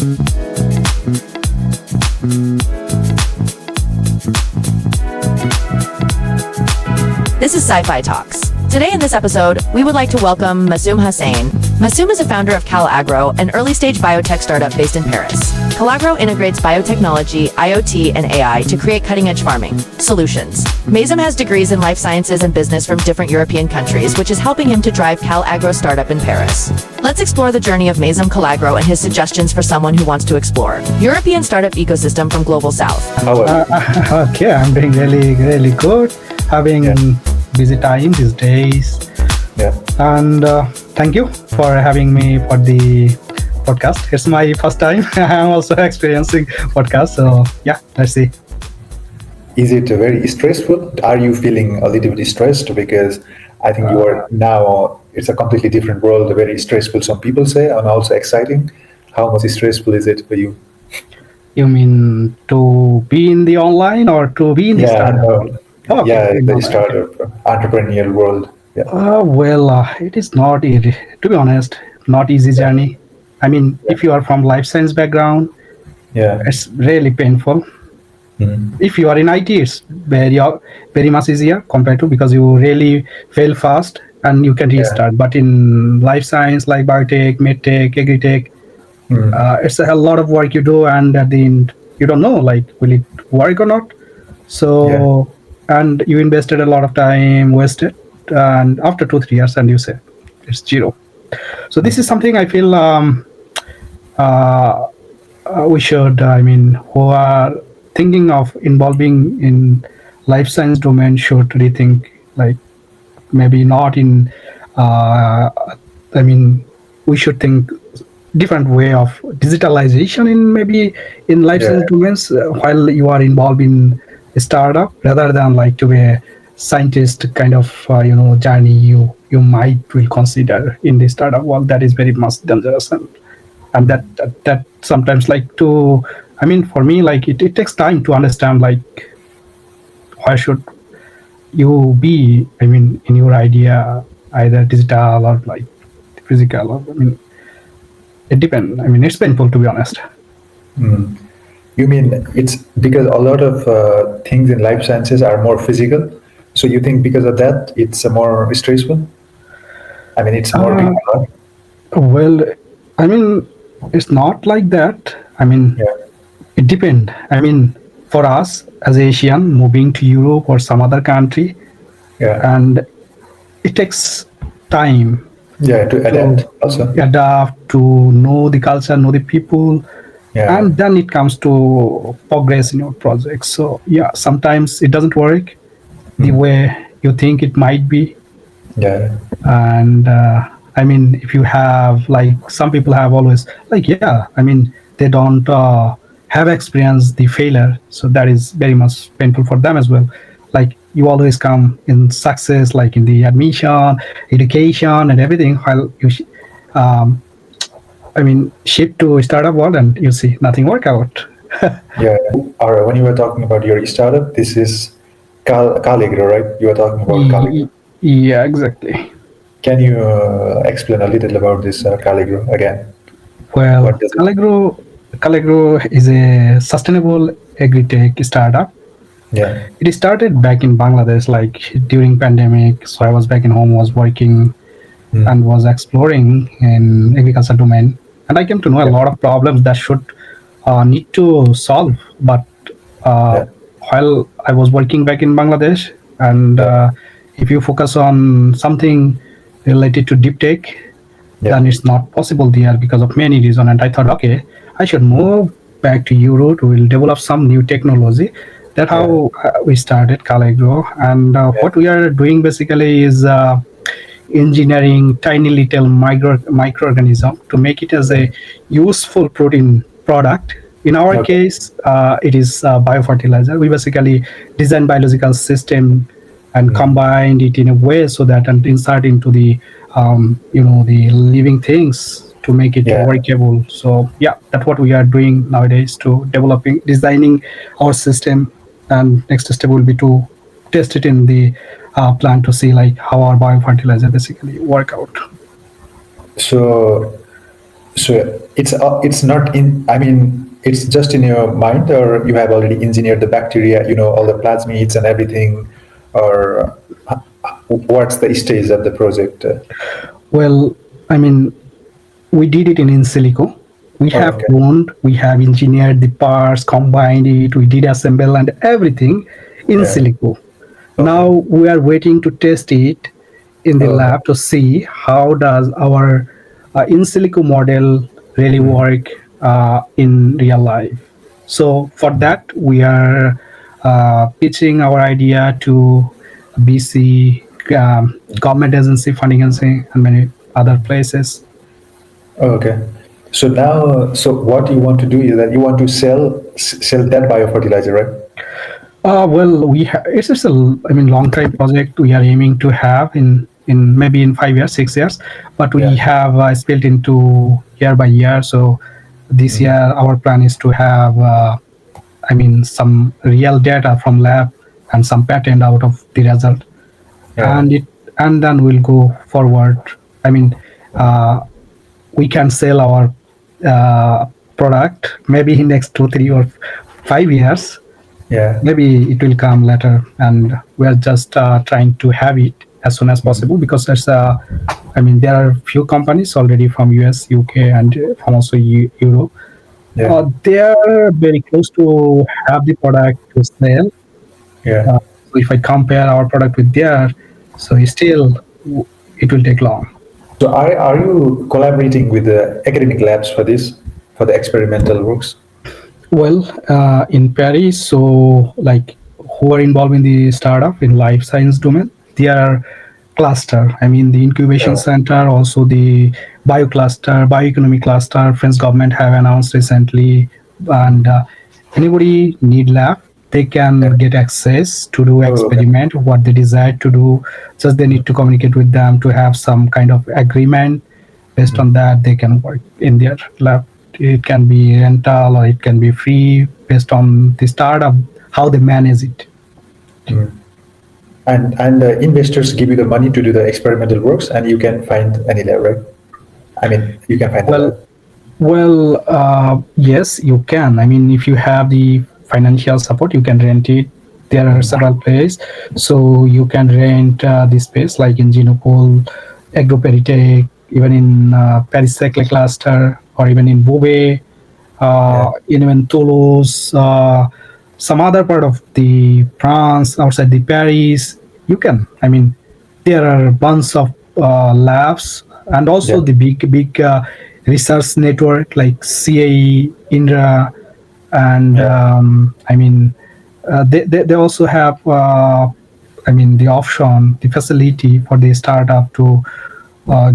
This is SciFi Talks. Today in this episode, we would like to welcome Masum Hossain. Masum is a founder of Kal Agro, an early-stage biotech startup based in Paris. Kal Agro integrates biotechnology, IoT, and AI to create cutting-edge farming solutions. Masum has degrees in life sciences and business from different European countries, which is helping him to drive Kal Agro startup in Paris. Let's explore the journey of Masum Kal Agro and his suggestions for someone who wants to explore European startup ecosystem from global south. Okay, I'm doing really good. Having busy time these days. Yeah. And thank you for having me for the podcast. It's my first time. I'm also experiencing podcast. So yeah, let's see. Is it very stressful? Are you feeling a little bit stressed? Because I think you are now, it's a completely different world, very stressful, some people say, and also exciting. How much stressful is it for you? You mean to be in the online or to be in the startup? The startup, entrepreneurial world. Yeah. It is not easy. To be honest, not easy journey. I mean, if you are from life science background, it's really painful. Mm-hmm. If you are in IT, it's very much easier compared to, because you really fail fast and you can restart. But in life science, like biotech, medtech, agritech, it's a lot of work you do, and at the end, you don't know, like, will it work or not? So, and you invested a lot of time, wasted, and after 2-3 years, and you say it's zero. So this is something I feel we should, who are thinking of involving in life science domain should rethink, like, maybe not in, we should think different way of digitalization in life science domains while you are involved in a startup, rather than like to be a scientist kind of journey you might will consider in the startup world. That is very much dangerous, and that sometimes, like, to, for me, like, it takes time to understand, like, why should you be, in your idea, either digital or like physical, or it depends. It's painful, to be honest. You mean it's because a lot of things in life sciences are more physical? So you think because of that, it's more stressful? It's more difficult? Well, it's not like that. It depends. For us as Asian, moving to Europe or some other country, and it takes time. To adapt also. Adapt, to know the culture, know the people. And then it comes to progress in your project. So sometimes it doesn't work the way you think it might be. And if you have, like, some people have always, like, they don't have experienced the failure, so that is very much painful for them as well. Like, you always come in success, like in the admission, education, and everything, while you shift to startup world and you see nothing work out. Or when you were talking about your startup, this is Kal Agro, right? You were talking about Kal Agro. Yeah, exactly. Can you explain a little about this Kal Agro again? Well, Kal Agro is a sustainable agri-tech startup. It started back in Bangladesh, like during pandemic. So I was back in home, was working and was exploring in agriculture domain. And I came to know a lot of problems that should need to solve. But while I was working back in Bangladesh, and if you focus on something related to deep tech, then it's not possible there because of many reasons. And I thought, okay, I should move back to Europe. We'll develop some new technology. That's how we started Kal Agro. And what we are doing basically is engineering tiny little microorganism to make it as a useful protein product. In our case, it is biofertilizer. We basically design biological system and combined it in a way so that and insert into the the living things to make it workable. So that's what we are doing nowadays, to designing our system, and next step will be to test it in the plant to see like how our biofertilizer basically work out. So So it's not in. I mean, it's just in your mind, or you have already engineered the bacteria. You know all the plasmids and everything, or what's the stage of the project? Well, I mean, we did it in silico. We Oh, have okay. cloned, we have engineered the parts, combined it, we did assemble and everything in Yeah. silico. Okay. Now we are waiting to test it in the Okay. lab to see how does our in silico model really Mhm. work in real life. So for that we are pitching our idea to BC, government agency, funding agency, and many other places. Okay. So now, so what you want to do is that you want to sell that biofertilizer, right? Well, it's just I mean, long time project we are aiming to have in maybe in 5 years, 6 years, but we Yeah. have split into year by year. So this Mhm. year our plan is to have, I mean, some real data from lab and some patent out of the result, Yeah. and it and then we'll go forward. I mean, uh, we can sell our uh, product maybe in next 2, 3, or 5 years. Yeah. Maybe it will come later, and we are just trying to have it as soon as Mhm. possible because there's I mean, there are few companies already from US, UK, and from also Europe. Yeah. They are very close to have the product to sell. Yeah. So if I compare our product with their, so still it will take long. So are you collaborating with the academic labs for this, for the experimental works? Well, in Paris, so like who are involved in the startup in life science domain, they are cluster. I mean, the incubation Yeah. center, also the bio cluster, bioeconomy cluster. French government have announced recently, and anybody need lab, they can Yeah. get access to do Oh, okay. experiment what they desire to do. Just they need to communicate with them to have some kind of agreement. Based on that, they can work in their lab. It can be rental or it can be free based on the startup how they manage it. Mm. And investors give you the money to do the experimental works, and you can find any lab, right? I mean, you can find the Well, lab. yes, you can. I mean, if you have the financial support, you can rent it. There are Mm. several places, so you can rent the space like in Genopol, Agroperitech, even in Paris Cycle Cluster, or even in Beauvais, Yeah. even Toulouse, some other part of the France outside the Paris. You can. I mean, there are bunch of labs and also Yeah. the big research network like CAE, Indra, and Yeah. I mean they also have I mean the option, the facility for the startup to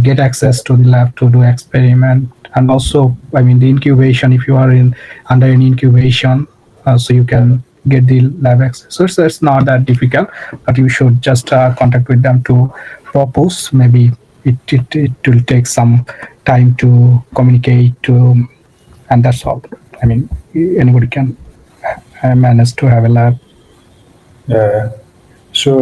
get Yeah. access to the lab to do experiment, and also I mean the incubation if you are in under an incubation, so you Yeah. can get the lab access. So it's not that difficult, but you should just contact with them to propose. Maybe it will take some time to communicate to, and that's all. I mean, anybody can manage to have a lab. Yeah. So,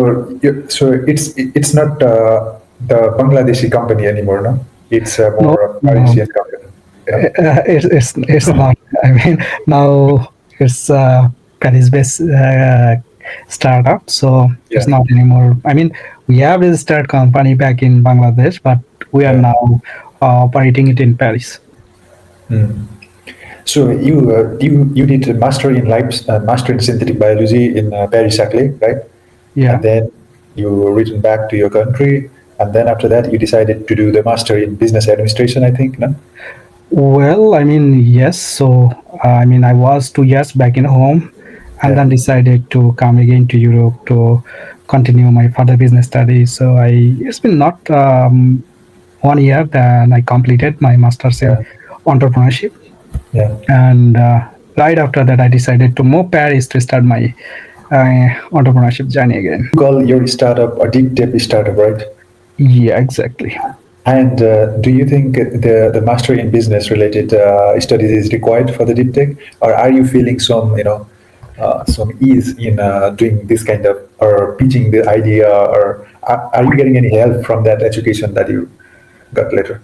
so it's not the Bangladeshi company anymore, no? It's No, more a no, Parisian company. Yeah. it's not. I mean, now it's Paris-based startup, so it's Yeah. not anymore. I mean, we have registered company back in Bangladesh, but we are Yeah. now operating it in Paris. Mm. So you did a master in master in synthetic biology in Paris Saclay, right? And Yeah. then you returned back to your country, and then after that you decided to do the master in business administration, I think, no? Well, I mean, yes. So, I mean, I was 2 years back in home and Yeah. then decided to come again to Europe to continue my further business studies. So, it's been not 1 year that I completed my master's in Yeah. entrepreneurship. Yeah. And right after that, I decided to move Paris to start my entrepreneurship journey again. You call your startup a deep tech startup, right? Yeah, exactly. And do you think the master in business related studies is required for the deep tech, or are you feeling some some ease in doing this kind of or pitching the idea, or are you getting any help from that education that you got later?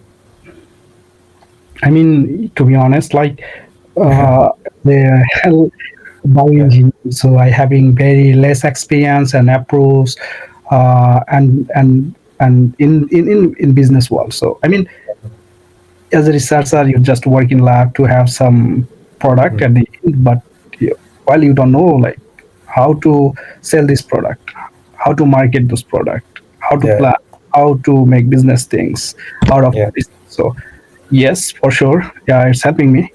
I mean, to be honest, like the hell bioengineering, so I having very less experience and approach, and in business world. So I mean, as a researcher, you just work in lab to have some product at the end, but while you don't know like how to sell this product, how to market this product, how to Yeah, plan, how to make business things out of yeah, this. So yes, for sure, yeah, it's helping me,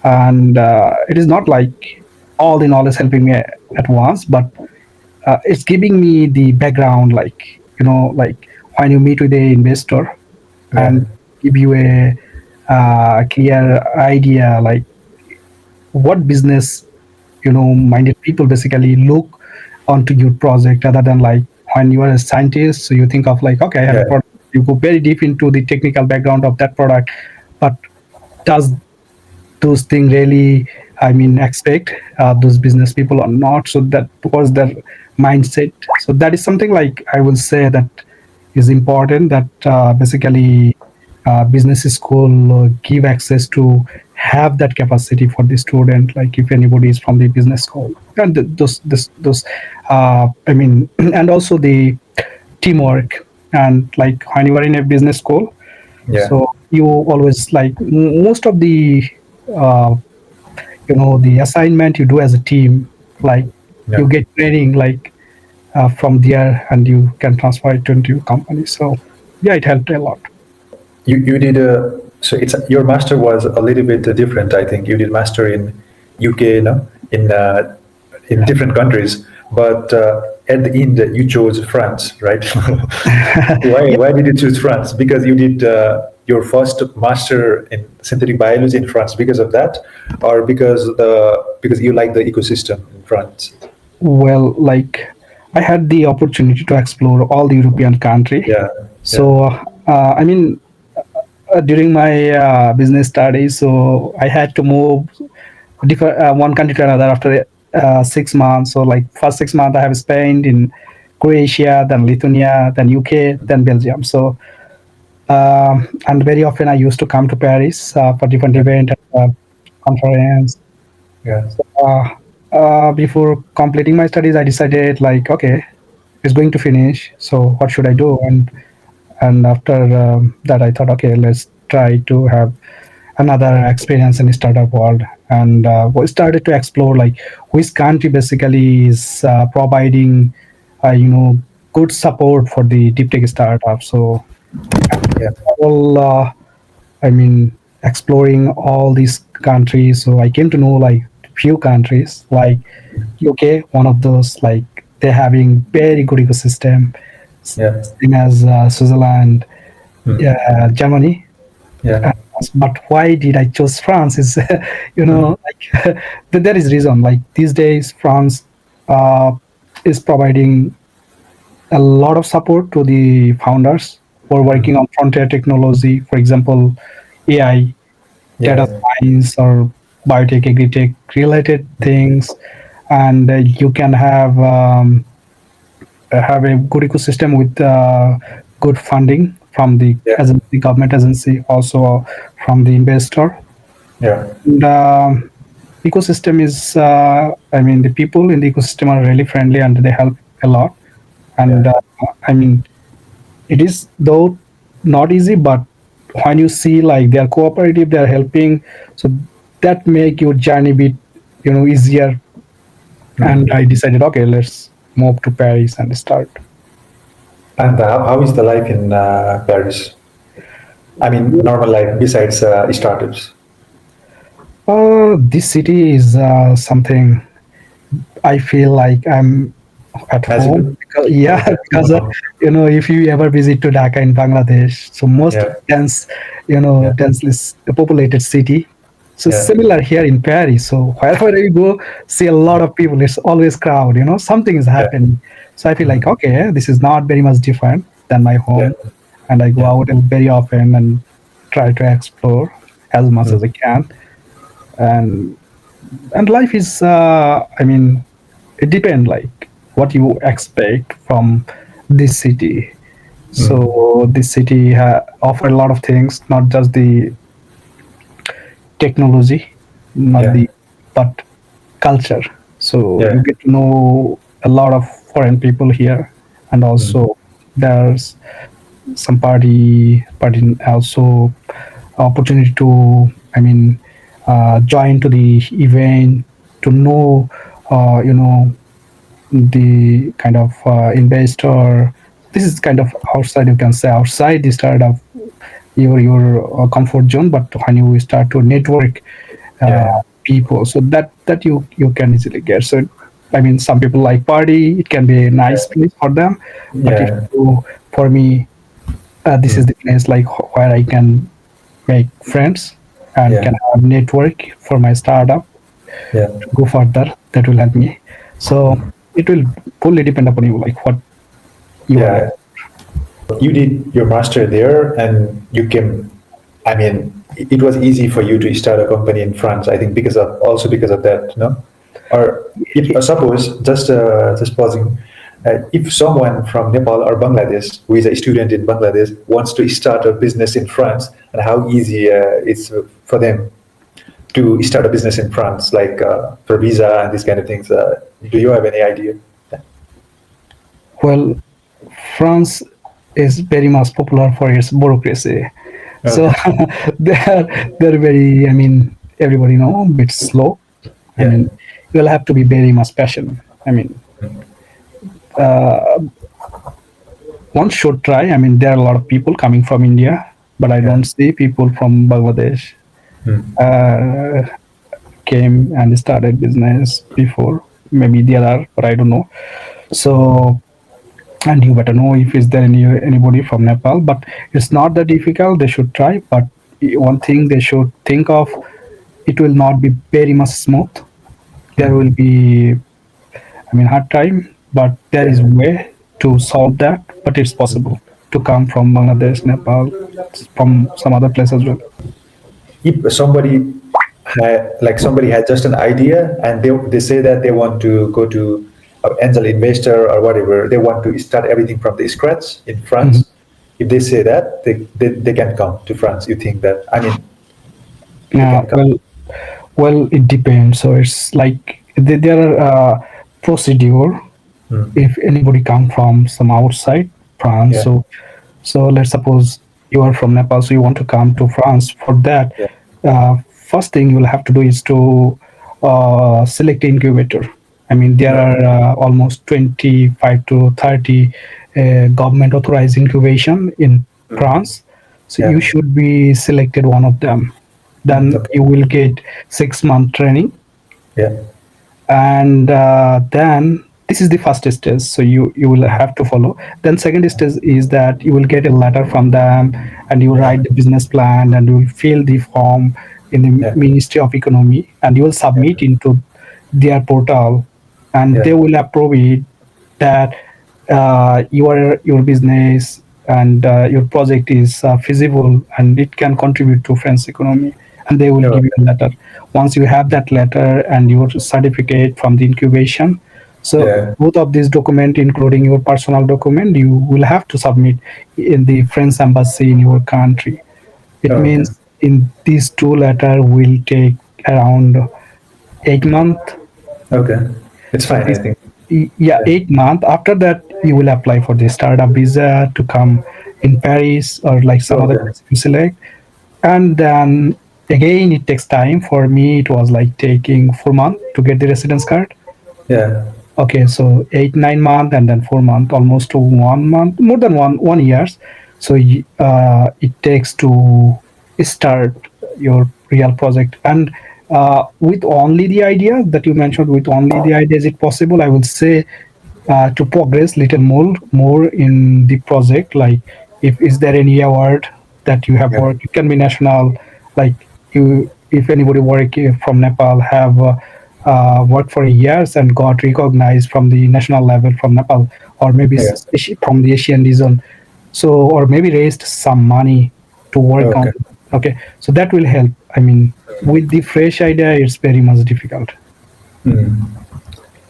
and it is not like all the knowledge helping me at once, but it's giving me the background, like like when you meet with a investor yeah, and give you a clear idea like what business minded people basically look onto your project, other than like when you are a scientist, so you think of like, okay, I have a yeah, product, you go very deep into the technical background of that product, but does those things really, I mean, expect those business people or not? So that was their mindset. So that is something like I will say that is important, that basically business school give access to have that capacity for the student, like if anybody is from the business school, and those I mean and also the teamwork, and like when you are in a business school, yeah, so you always like most of the uh, the assignment you do as a team, like yeah. you get training like from there, and you can transfer it into your company. So yeah, it helped a lot. You did a so it's your master was a little bit different. I think you did master in UK, no, in different countries, but at the end you chose France, right? Yeah, Why did you choose France? Because you did your first master in synthetic biology in France because of that, or because you like the ecosystem in France? well, like I had the opportunity to explore all the European country. Yeah, yeah, So I mean, during my business studies, so I had to move different one country to another after 6 months. So like first 6 months I have spent in Croatia, then Lithuania, then UK, then Belgium. So and very often I used to come to Paris for different yeah, event, conference. yeah, So, before completing my studies, I decided like, okay, it's going to finish. So what should I do? And after that, I thought, okay, let's try to have another experience in the startup world, and we started to explore like which country basically is providing, good support for the deep tech startup. So yeah, all I mean, exploring all these countries. So I came to know like few countries like UK, one of those, like they're having very good ecosystem, yeah, same as Switzerland, Germany. yeah, Uh, but why did I choose France? Is like there is reason. Like these days, France uh, is providing a lot of support to the founders who are working on frontier technology. For example, AI, data yeah, science, or biotech, agri-tech related things, and you can have a good ecosystem with good funding from the yeah, agency, government agency, also from the investor. yeah, And ecosystem is, I mean, the people in the ecosystem are really friendly and they help a lot. And yeah. I mean, it is though not easy, but when you see like they are cooperative, they are helping, so that make your journey bit easier. And I decided, okay, let's move to Paris and start. And how is the life in Paris? I mean, normal life besides startups. This city is something I feel like I'm at home, Magical? because, yeah, Okay. because if you ever visit to Dhaka in Bangladesh, so most Yeah, dense, yeah, densely populated city. So yeah, similar here in Paris. So wherever you go, see a lot of people. It's always crowd. Something is yeah, happening. So I feel like, okay, this is not very much different than my yeah, home, and I go yeah, out very often and try to explore as much as I can. And life is, I mean, it depends like what you expect from this city. So this city offer a lot of things, not just the technology, not Yeah. but culture. So Yeah. you get to know a lot of foreign people here, and Mm. also there's some party also opportunity to, join to the event, to know, the kind of investor. This is kind of outside, you can say, outside the startup, your comfort zone. But when you start to network Yeah. people, so that you can easily get. So some people like party, it can be a nice place for them. But if Yeah. you, for me, this is Mm. the place like where I can make friends and Yeah. can have network for my startup Yeah. to go further. That will help me. So it will fully depend upon you, like what you are. Yeah. You did your master there and you came, I mean, it was easy for you to start a company in France, I think, because of that, no? Or if suppose, just pausing, if someone from Nepal or Bangladesh who is a student in Bangladesh wants to start a business in France, and how easy it's for them to start a business in France, like for visa and these kind of things, do you have any idea? Well, France is very much popular for its bureaucracy. So Okay. they're very, everybody know, a bit slow. I Yeah. mean, you'll have to be very much passionate. Uh, one should try. There are a lot of people coming from India, but I Yeah. don't see people from Bangladesh Hmm. uh, came and started business before. Maybe there are, but I don't know. So, and you better know if is there anybody from Nepal. But it's not that difficult. They should try. But one thing they should think of, it will not be very much smooth. There will be, hard time, but there is Yeah. way to solve that. But it's possible to come from Bangladesh, Nepal, from some other place as well. If somebody had just an idea and they say that they want to go to an angel investor or whatever, they want to start everything from the scratch in Mhm. France. If they say that, they can come to France. You think that, I mean, they Uh, can come. well, well, it depends. So it's like there are procedure. Hmm. If anybody come from some outside France, Yeah. so let's suppose you are from Nepal, so you want to come to France. For that, Yeah. first thing you will have to do is to select incubator. There Okay. are almost 25 to 30 government authorized incubation in France. So you Yeah. should be selected one of them. Then Okay. you will get 6 month training, Yeah. and then this is the first stage, so you will have to follow. Then second stage is that you will get a letter from them, and you Yeah. write the business plan, and you will fill the form in the Yeah. Ministry of Economy, and you will Yeah. submit into their portal, and they Yeah. will approve it, that your business and your project is feasible and it can contribute to French economy, and they will No. give you a letter. Once you have that letter and your certificate from the incubation, so Yeah. both of these document, including your personal document, you will have to submit in the French embassy in your country. It Okay. means in these two letter will take around 8 months. Okay. It's So fine, I this, think. yeah, Yeah. 8 months. After that, you will apply for the startup visa to come in Paris or like some other Okay. place you select. And then again, it takes time. For me, it was like taking 4 months to get the residence card. Yeah. Okay, so 8 9 months and then 4 months, almost to 1 month, more than one years. So it takes to start your real project. And with only the idea that you mentioned, with only the idea, is it possible? I would say to progress little more in the project. Like, if is there any award that you have Yeah. worked? It can be national, like you, if anybody work from Nepal have worked for years and got recognized from the national level from Nepal, or maybe Yeah. from the Asian region, so, or maybe raised some money to work on. Okay. Okay, so that will help. With the fresh idea, it's very much difficult. Mm.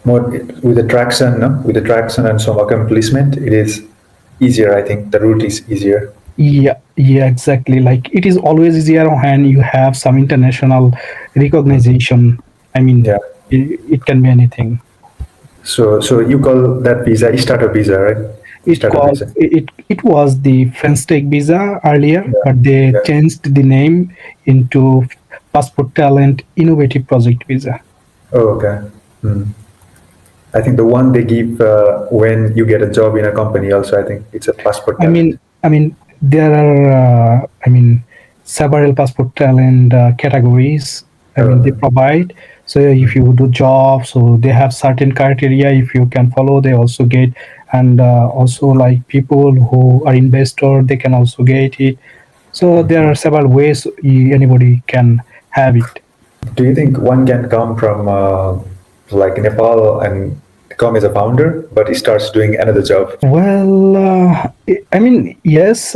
More with the traction, no? With the traction and some accomplishment, it is easier. I think the route is easier. Yeah, exactly. Like it is always easier when you have some international recognition. I mean, Yeah. it can be anything. So you call that visa startup visa, right? It Startup called visa. it was the French Tech visa earlier, Yeah. but they Yeah. changed the name into Passport Talent Innovative Project Visa. Oh, okay. Hmm. I think the one they give when you get a job in a company also, I think it's a passport I talent. mean, there are, several passport talent categories. They Okay. provide. So if you do jobs, so they have certain criteria. If you can follow, they also get, and also like people who are investor, they can also get it. So there are several ways anybody can have it. Do you think one can come from like Nepal and come as a founder, but he starts doing another job? Well, yes,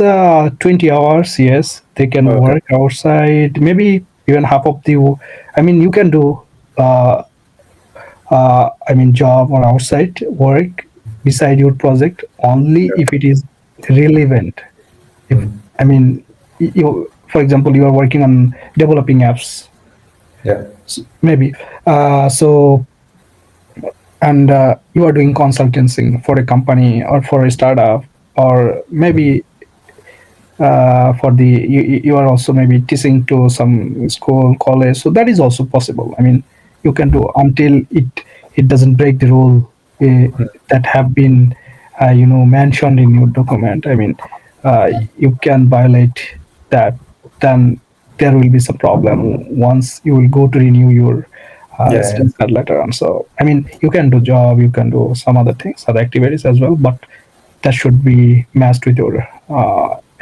20 hours, yes, they can Okay. work outside, maybe even half of the, you can do, uh, job or outside work beside your project only Yeah. if it is relevant. If, Mm. for example, you are working on developing apps, Yeah. maybe, so, and you are doing consulting for a company or for a startup, or maybe for the you are also maybe teaching to some school college, so that is also possible. You can do until it doesn't break the rule uh, that have been mentioned in your document. You can violate that, then there will be some problem once you will go to renew your Yeah. Yeah. residence card later on. So you can do job, you can do some other things, other activities as well, but that should be matched with your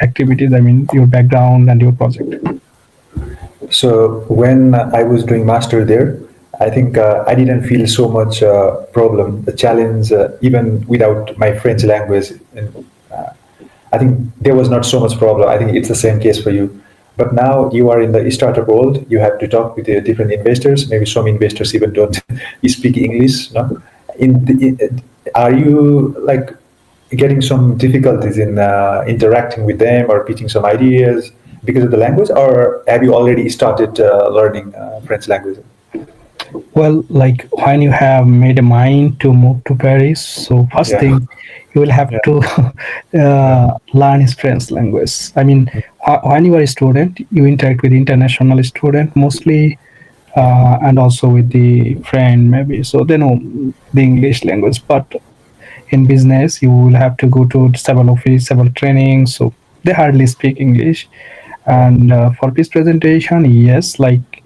activities. Your background and your project. So when I was doing master there, I think I didn't feel so much problem, the challenge, even without my French language. And I think there was not so much problem. I think it's the same case for you. But now you are in the startup world. You have to talk with the different investors. Maybe some investors even don't speak English. No, are you like getting some difficulties in interacting with them or pitching some ideas because of the language, or have you already started learning French language? Well, like when you have made a mind to move to Paris, so first Yeah, thing you will have yeah, to yeah, learn is French language. When you are a student, you interact with international student mostly, yeah, and also with the friend maybe, so they know the English language. But in business, you will have to go to several office, several trainings, so they hardly speak English. yeah, And for this presentation, yes, like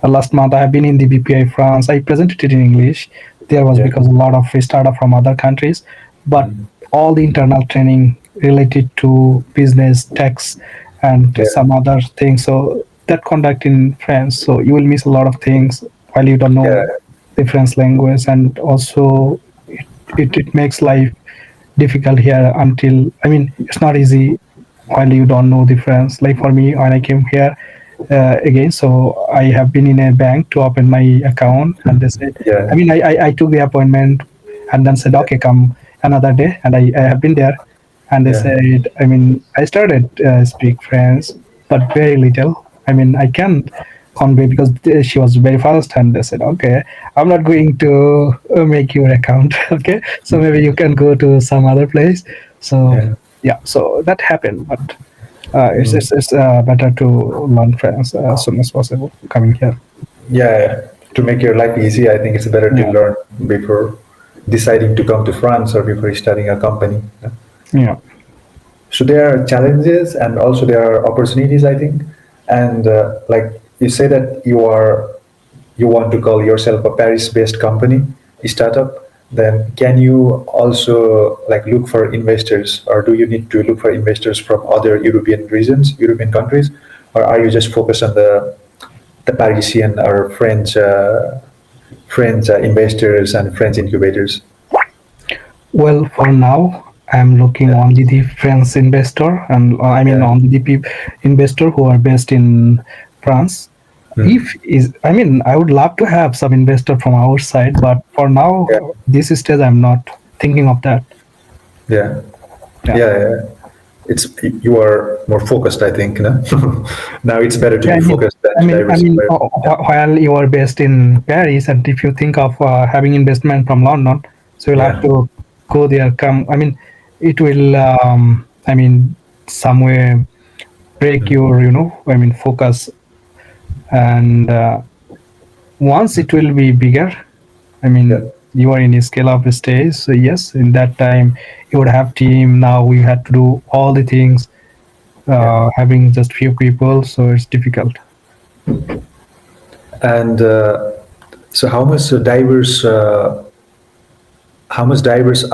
last month I have been in the BPI France. I presented it in English. There was yeah, because a lot of startup from other countries, but all the internal training related to business, tax, and yeah, some other things. So that conduct in France. So you will miss a lot of things while you don't yeah, know the French language, and also it makes life difficult here. Until it's not easy while you don't know the French. Like for me, when I came here again, so I have been in a bank to open my account, and they said, yeah, I took the appointment, and then said, yeah, okay, come another day, and I have been there, and they yeah, said, I started speak French, but very little. I can convey because she was very fast, and they said, okay, I'm not going to make your account. Okay, so maybe you can go to some other place. So yeah. yeah, so that happened, but Mm. it's better to learn French as soon as possible coming here. Yeah, to make your life easy, I think it's better to Yeah, learn before deciding to come to France or before starting a company. yeah. So there are challenges and also there are opportunities, I think. And like you say that you want to call yourself a Paris-based company, a startup. Then can you also like look for investors, or do you need to look for investors from other European regions, European countries, or are you just focused on the Parisian or French investors and French incubators? Well, for now, I'm looking Yeah, only the French investor, and yeah, only the investor who are based in France. mm, If is, I would love to have some investor from our side, but for yeah, now, this stage, I'm not thinking of that. yeah, Yeah. yeah, yeah. it's you are more focused, I think. No? Now it's better to Yeah, be focused than to diversify. while you are based in Paris, and if you think of having investment from London, so you'll have Yeah. to go there. It will, somewhere break your, focus. And once it will be bigger, Yeah. you are in a scale up stage. So yes, in that time, you would have team. Now we had to do all the things, Yeah. having just few people, so it's difficult. And so, how much diverse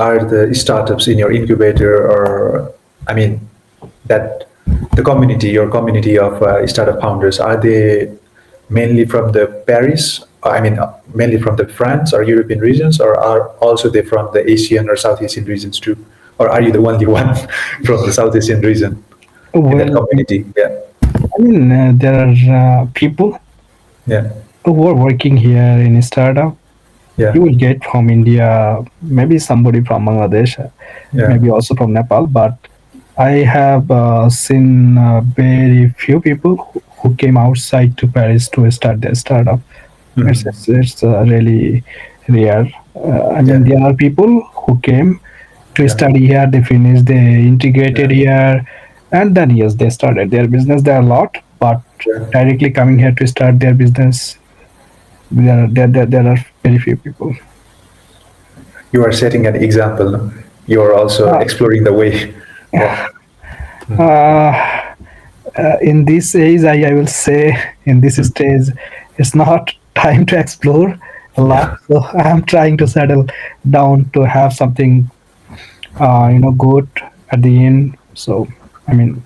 are the startups in your incubator, or I mean, that the community, your community of startup founders, are they mainly from the Paris? I mean, mainly from the France or European regions, or are also they from the Asian or South Asian regions too? Or are you the only one from the South Asian region in that Well, community? Yeah, there are people yeah, who are working here in a startup. yeah, You will get from India, maybe somebody from Bangladesh, yeah. maybe also from Nepal. But I have seen very few people who came outside to Paris to start their startup. Mhm. It's really rare. Yeah, There are people who came to yeah, study here, they finished, they yeah, integrated here, and then yes, they started their business. There are a lot, but yeah. directly coming here to start their business, there are very few people. You are setting an example. No? You are also Uh, exploring the way. Yeah. uh, in this age, I will say, in this stage, it's not time to explore a lot. Yeah. So I'm trying to settle down to have something, good at the end. So, I mean,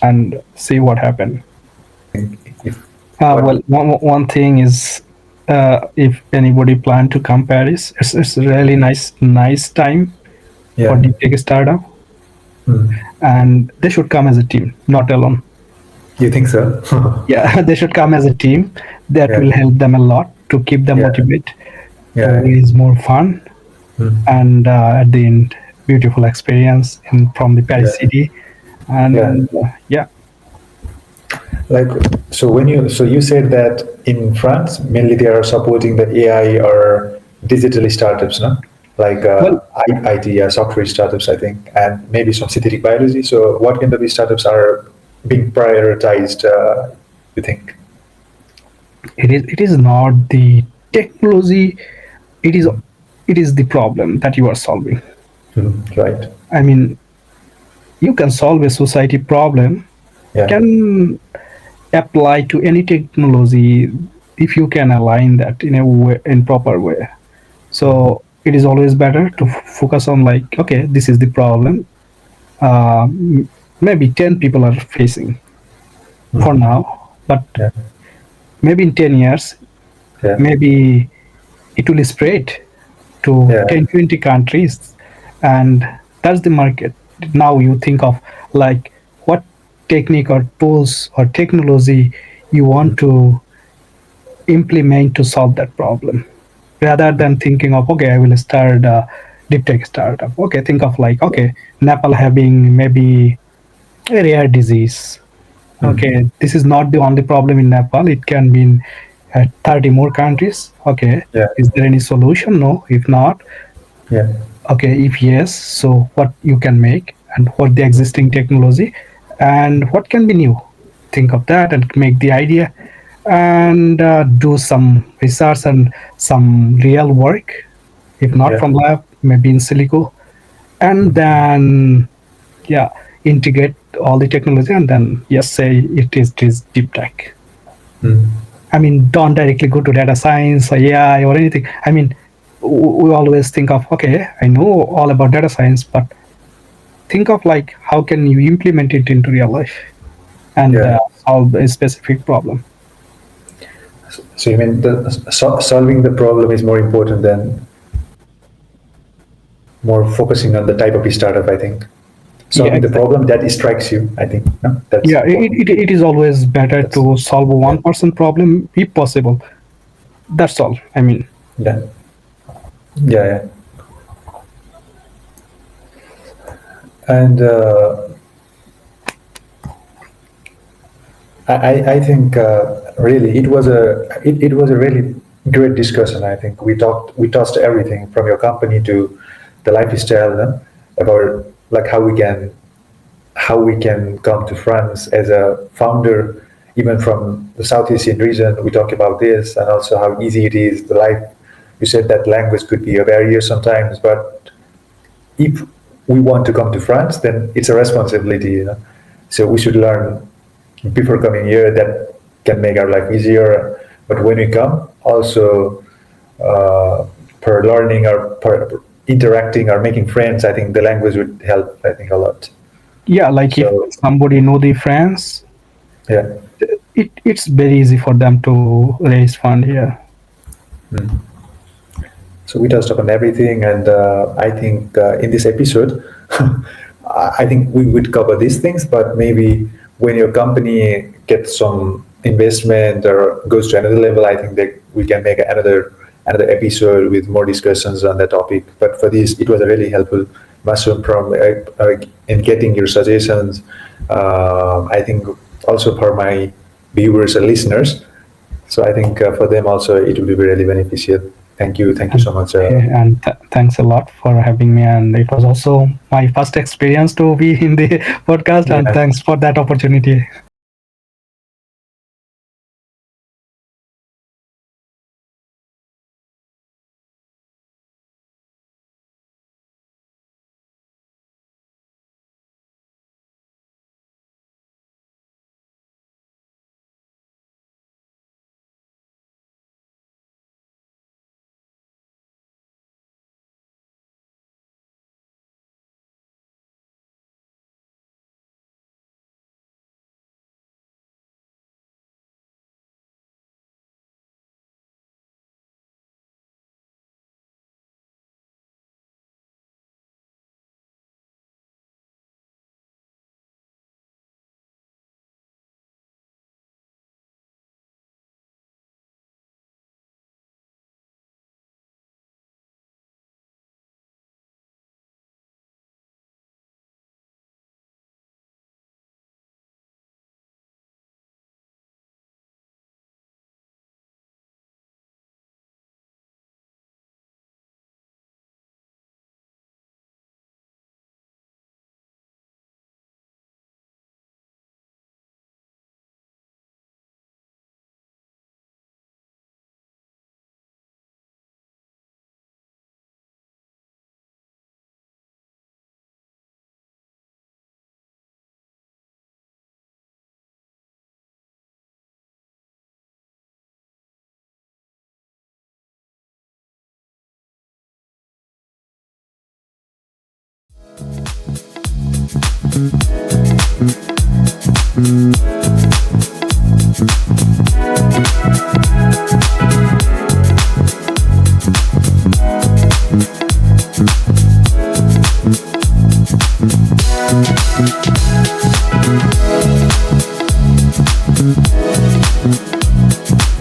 and see what happens. If Well, what? one thing is, if anybody plan to come Paris, it's a really nice time for Yeah. the tech startup, Hmm. and they should come as a team, not alone. You think so? Yeah, they should come as a team. That Yeah. will help them a lot to keep them Yeah. motivated, to Yeah. raise more fun, Hmm. and at the end, beautiful experience from the Paris Yeah. city. Yeah. And yeah, Like, so you said that in France mainly they are supporting the AI or digital startups, no? Like well, IT, yeah, software startups, I think, and maybe some synthetic biology. So what kind of these startups are being prioritized? You think? it is not the technology. It is it is the problem that you are solving. Mhm. Right. I mean, you can solve a society problem, Yeah. can apply to any technology if you can align that in a way, in proper way. So it is always better to focus on, like, okay, this is the problem. Maybe 10 people are facing for now, but Yeah. maybe in 10 years, Yeah. maybe it will spread to Yeah. 10, 20 countries, and that's the market. Now you think of, like, what technique or tools or technology you want to implement to solve that problem, rather than thinking of, okay, I will start a deep tech startup. Okay, think of, like, okay, Nepal having maybe a rare disease. Mm. Okay, this is not the only problem in Nepal, it can be in 30 more countries. Okay, Yeah. is there any solution? No. If not, Yeah. okay, if yes, so what you can make, and what the existing technology, and what can be new. Think of that and make the idea, and do some research and some real work, if not Yeah. from lab, maybe in silico, and then, yeah, integrate all the technology, and then, yes, say it is deep tech. Mm. Don't directly go to data science or AI or anything. We always think of, okay, I know all about data science, but think of, like, how can you implement it into real life and Yeah. solve a specific problem. So you mean the solving the problem is more important than more focusing on the type of startup, I think. Yeah, Solving the exactly. problem that strikes you, I think. No? That's Yeah, important. it is always better That's, to solve a yeah. 1% problem if possible. That's all. Yeah. Yeah. Yeah. And I think really it was a really great discussion. I think we touched everything from your company to the lifestyle, about like how we can come to France as a founder, even from the South Asian region. We talk about this, and also how easy it is. The life, you said that language could be a barrier sometimes, but if we want to come to France, then it's a responsibility, So we should learn before coming here. That can make our life easier. But when we come, also per learning or per interacting or making friends, I think the language would help. I think a lot. Yeah, like So, if somebody know the France, yeah. it's very easy for them to raise fund here. So we touched upon everything, and I think in this episode, I think we would cover these things. But maybe when your company gets some investment or goes to another level, I think that we can make another episode with more discussions on the topic. But for this, it was really helpful, Masum, from in getting your suggestions. I think also for my viewers and listeners. So I think for them also it will be really beneficial. Thank you so much. And thanks a lot for having me. And it was also my first experience to be in the podcast. And thanks for that opportunity.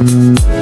Mm-hmm.